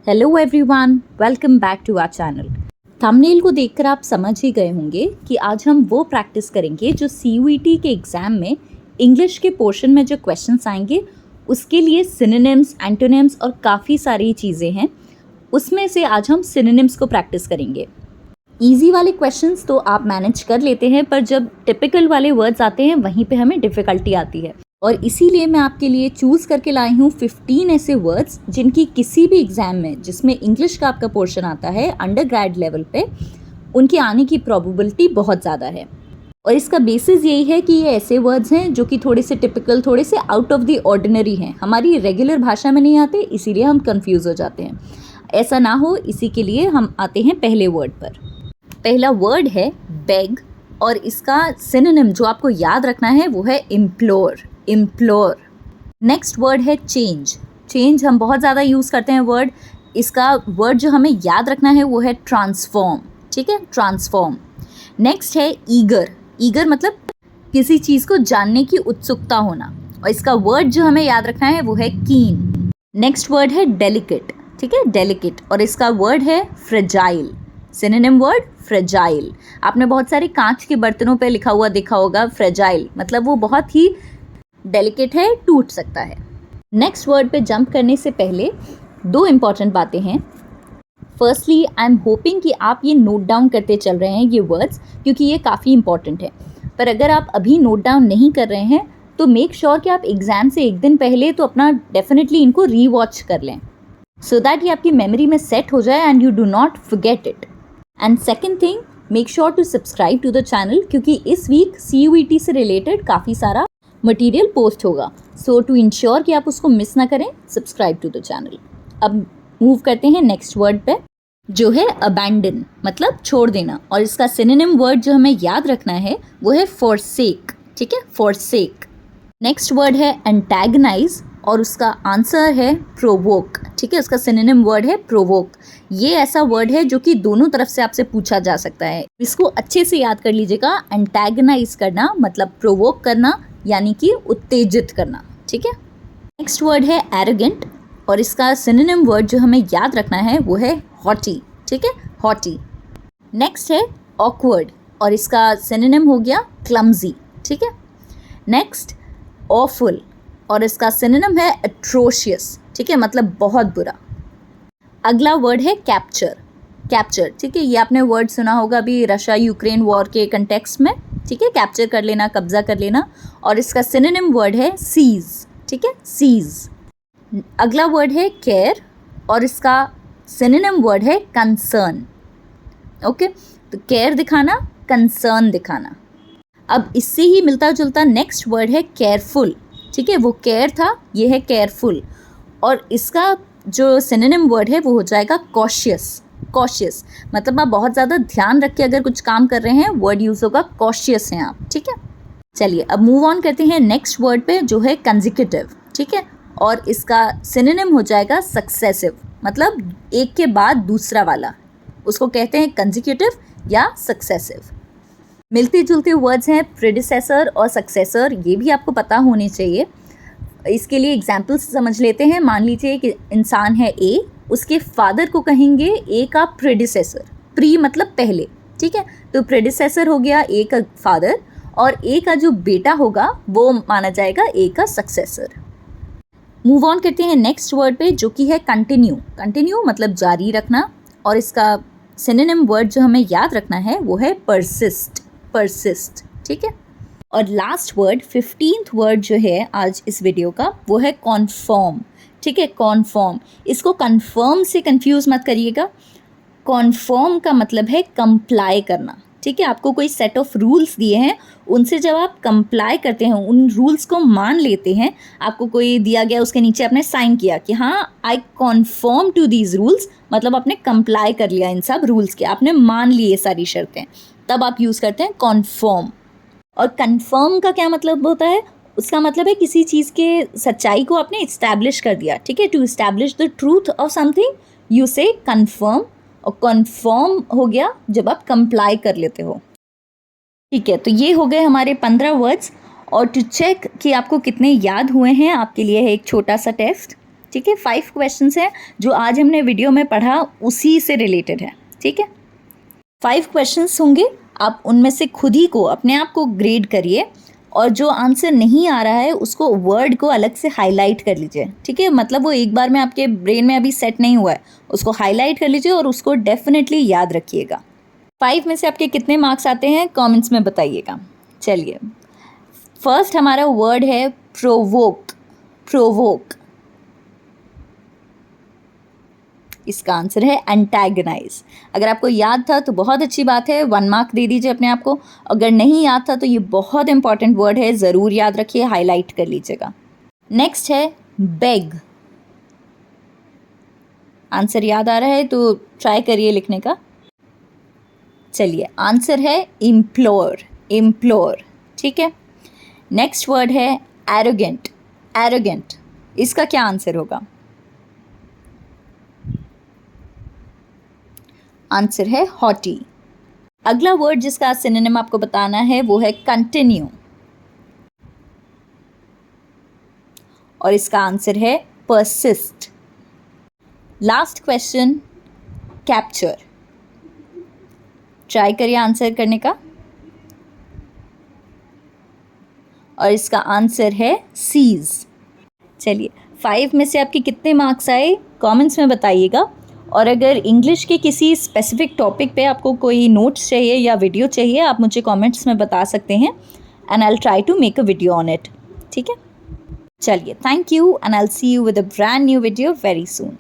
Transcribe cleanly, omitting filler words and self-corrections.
Hello everyone, welcome back to our channel. Thumbnail को देखकर आप समझ ही गए होंगे कि आज हम वो प्रैक्टिस करेंगे जो CUET के एग्ज़ाम में इंग्लिश के पोर्शन में जो क्वेश्चंस आएंगे उसके लिए सिनोनिम्स, एंटोनिम्स और काफ़ी सारी चीज़ें हैं। उसमें से आज हम सिनोनिम्स को प्रैक्टिस करेंगे। ईजी वाले क्वेश्चंस तो आप मैनेज कर लेते हैं, पर जब टिपिकल वाले वर्ड्स आते हैं वहीं पे हमें डिफ़िकल्टी आती है। और इसीलिए मैं आपके लिए चूज़ करके लाई हूँ 15 ऐसे वर्ड्स जिनकी किसी भी एग्ज़ाम में जिसमें इंग्लिश का आपका पोर्शन आता है अंडर ग्रेड लेवल पे, उनके आने की प्रोबेबिलिटी बहुत ज़्यादा है। और इसका बेसिस यही है कि ये ऐसे वर्ड्स हैं जो कि थोड़े से टिपिकल, थोड़े से आउट ऑफ द ऑर्डिनरी हैं, हमारी रेगुलर भाषा में नहीं आते, इसीलिए हम कंफ्यूज हो जाते हैं। ऐसा ना हो, इसी के लिए हम आते हैं पहले वर्ड पर। पहला वर्ड है बेग और इसका सिनोनिम जो आपको याद रखना है वो है इम्प्लोर। इम्प्लोर। नेक्स्ट वर्ड है चेंज। चेंज हम बहुत ज़्यादा यूज़ करते हैं वर्ड। इसका वर्ड जो हमें याद रखना है वो है ट्रांसफॉर्म। ठीक है, ट्रांसफॉर्म। नेक्स्ट है ईगर। ईगर मतलब किसी चीज़ को जानने की उत्सुकता होना, और इसका वर्ड जो हमें याद रखना है वो है कीन। नेक्स्ट वर्ड है डेलिकेट। ठीक है, डेलिकेट, और इसका वर्ड है फ्रेजाइल। Synonym word fragile. आपने बहुत सारे कांच के बर्तनों पे लिखा हुआ देखा होगा फ्रेजाइल, मतलब वो बहुत ही डेलिकेट है, टूट सकता है। नेक्स्ट वर्ड पे जंप करने से पहले दो इम्पॉर्टेंट बातें हैं। फर्स्टली, आई एम होपिंग कि आप ये नोट डाउन करते चल रहे हैं ये वर्ड्स, क्योंकि ये काफ़ी इंपॉर्टेंट है। पर अगर आप अभी नोट डाउन नहीं कर रहे हैं तो मेक श्योर कि आप एग्ज़ाम से एक दिन पहले तो अपना डेफिनेटली इनको रीवॉच कर लें, सो दैट ये आपकी मेमोरी में सेट हो जाए and you do not forget it. And second thing, make sure to subscribe to the channel, क्योंकि इस वीक CUET से रिलेटेड काफ़ी सारा मटेरियल पोस्ट होगा। सो टू इंश्योर कि आप उसको मिस ना करें, सब्सक्राइब टू द चैनल। अब मूव करते हैं नेक्स्ट वर्ड पे, जो है अबैंडन, मतलब छोड़ देना, और इसका सिनोनिम वर्ड जो हमें याद रखना है वो है फॉरसेक। ठीक है, फॉरसेक। नेक्स्ट वर्ड है एंटैगनाइज और उसका आंसर है प्रोवोक। ठीक है, उसका सिनोनिम वर्ड है प्रोवोक। ये ऐसा वर्ड है जो कि दोनों तरफ से आपसे पूछा जा सकता है, इसको अच्छे से याद कर लीजिएगा। एंटैगनाइज करना मतलब प्रोवोक करना, यानी कि उत्तेजित करना। ठीक है। नेक्स्ट वर्ड है एरोगेंट और इसका सिनोनिम वर्ड जो हमें याद रखना है वो है हॉटी। ठीक है, हॉटी। नेक्स्ट है ऑकवर्ड और इसका सिनोनिम हो गया क्लमजी। ठीक है। नेक्स्ट ऑफुल और इसका सिनोनिम है एट्रोशियस। ठीक है, मतलब बहुत बुरा। अगला वर्ड है कैप्चर। कैप्चर, ठीक है, ये आपने वर्ड सुना होगा अभी रशिया यूक्रेन वॉर के कंटेक्स्ट में। ठीक है, कैप्चर कर लेना, कब्जा कर लेना, और इसका सिनोनिम वर्ड है सीज। ठीक है, सीज। अगला वर्ड है केयर और इसका सिनोनिम वर्ड है कंसर्न। ओके, तो केयर दिखाना, कंसर्न दिखाना। अब इससे ही मिलता जुलता नेक्स्ट वर्ड है केयरफुल। ठीक है, वो केयर था, ये है केयरफुल, और इसका जो सिनोनिम वर्ड है वो हो जाएगा कॉशियस। कॉशियस मतलब आप बहुत ज़्यादा ध्यान रख के अगर कुछ काम कर रहे हैं, वर्ड यूज़ होगा कॉशियस हैं आप। ठीक है, चलिए अब मूव ऑन करते हैं नेक्स्ट वर्ड पे जो है कंजिक्यूटिव। ठीक है, और इसका सिनोनिम हो जाएगा सक्सेसिव, मतलब एक के बाद दूसरा वाला, उसको कहते हैं कंजिक्यूटिव या सक्सेसिव। मिलते जुलते वर्ड्स हैं प्रेडिसेसर और सक्सेसर, ये भी आपको पता होने चाहिए। इसके लिए एग्जाम्पल्स समझ लेते हैं। मान लीजिए कि इंसान है ए, उसके फादर को कहेंगे ए का प्रेडिसेसर। प्री मतलब पहले। ठीक है, तो प्रेडिसेसर हो गया ए का फादर, और ए का जो बेटा होगा वो माना जाएगा ए का सक्सेसर। मूव ऑन करते हैं नेक्स्ट वर्ड पे जो कि है कंटिन्यू। कंटिन्यू मतलब जारी रखना, और इसका सिनोनिम वर्ड जो हमें याद रखना है वो है परसिस्ट। परसिस्ट। ठीक है, और लास्ट वर्ड 15th वर्ड जो है आज इस वीडियो का वो है कॉन्फर्म। ठीक है, कॉन्फर्म। इसको कन्फर्म से कंफ्यूज मत करिएगा। कॉन्फर्म का मतलब है कंप्लाई करना। ठीक है, आपको कोई सेट ऑफ रूल्स दिए हैं, उनसे जब आप कंप्लाई करते हैं, उन रूल्स को मान लेते हैं, आपको कोई दिया गया उसके नीचे आपने साइन किया कि हाँ आई कॉन्फर्म टू दीज रूल्स, मतलब आपने कंप्लाई कर लिया इन सब रूल्स के, आपने मान ली ये सारी शर्तें, तब आप यूज़ करते हैं कॉन्फर्म। और कन्फर्म का क्या मतलब होता है? उसका मतलब है किसी चीज़ के सच्चाई को आपने इस्टेब्लिश कर दिया। ठीक है, to establish the truth of something you से कन्फर्म, और कन्फर्म हो गया जब आप कंप्लाई कर लेते हो। ठीक है, तो ये हो गए हमारे 15 वर्ड्स, और टू चेक कि आपको कितने याद हुए हैं, आपके लिए है एक छोटा सा टेस्ट। ठीक है, 5 क्वेश्चंस हैं जो आज हमने वीडियो में पढ़ा उसी से रिलेटेड है। ठीक है, 5 क्वेश्चंस होंगे, आप उनमें से खुद ही को अपने आप को ग्रेड करिए और जो आंसर नहीं आ रहा है उसको वर्ड को अलग से हाईलाइट कर लीजिए। ठीक है, मतलब वो एक बार में आपके ब्रेन में अभी सेट नहीं हुआ है, उसको हाईलाइट कर लीजिए और उसको डेफिनेटली याद रखिएगा। 5 में से आपके कितने मार्क्स आते हैं कमेंट्स में बताइएगा। चलिए, फर्स्ट हमारा वर्ड है प्रोवोक। प्रोवोक, इसका आंसर है एंटागनाइज। अगर आपको याद था तो बहुत अच्छी बात है, 1 मार्क दे दीजिए अपने आप को। अगर नहीं याद था तो ये बहुत इंपॉर्टेंट वर्ड है, ज़रूर याद रखिए, हाईलाइट कर लीजिएगा। नेक्स्ट है बेग। आंसर याद आ रहा है तो ट्राई करिए लिखने का। चलिए, आंसर है इम्प्लोर। इम्प्लोर, ठीक है। नेक्स्ट वर्ड है एरोगेंट। एरोगेंट, इसका क्या आंसर होगा? आंसर है हॉटी। अगला वर्ड जिसका सिनोनिम आपको बताना है वो है कंटिन्यू और इसका आंसर है persist. Last question capture, try करिए आंसर करने का और इसका आंसर है सीज। चलिए, 5 में से आपके कितने मार्क्स आए कमेंट्स में बताइएगा। और अगर इंग्लिश के किसी स्पेसिफिक टॉपिक पे आपको कोई नोट्स चाहिए या वीडियो चाहिए, आप मुझे कमेंट्स में बता सकते हैं and I will try to make a video on it. ठीक है, चलिए, thank you and I will see you with a brand new video very soon.